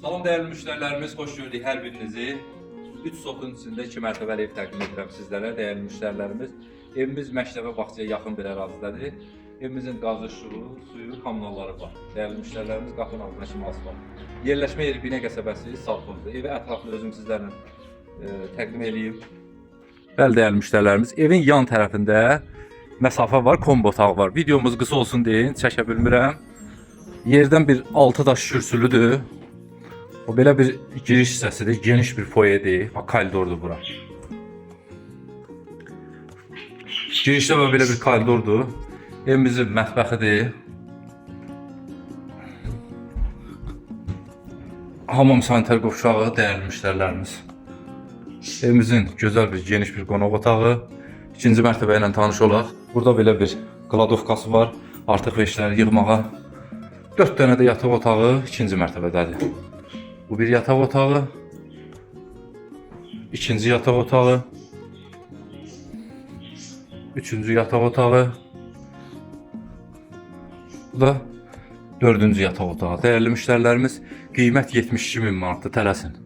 Salam değerli müşterilerimiz, hoş gördük hər birinizi. 3 sotun içində 2 mərtəbəli ev təqdim edirəm sizlərə, değerli müşterilerimiz. Evimiz məktəbə, bağçaya yaxın bir ərazidədir. Evimizin qazı, suyu, kommunalları var. Değerli müşterilerimiz, qapının altına kimi asfalt. Yerləşmə yeri Binə qəsəbəsi, Salxozdur. Evi ətraflı özüm sizlərlə təqdim edeyim. Bəli değerli müşterilerimiz, evin yan tərəfində məsafə var, kombo otağı var. Videomuz qısa olsun deyin, çəkə bilmirəm. Yerdən bir 6 daş kürsülüdür. O belə bir giriş hissəsidir, geniş bir foyedir, koridordur bura. Girişdə belə bir koridordur. Evimizin mətbəxidir. Hamam sanitar qovşağı, değerli müşterilerimiz. Evimizin gözəl bir geniş bir qonaq otağı. İkinci mərtəbə ilə tanış olaq. Burada belə bir kladovkası var, artıq veşləri yığmağa. 4 dənə də yataq otağı ikinci mərtəbədədir. Bu bir yataq otağı, ikinci yataq otağı, üçüncü yataq otağı, bu da dördüncü yataq otağı. Değerli müşterilerimiz, qiymət 72.000 manatdır, tələsin.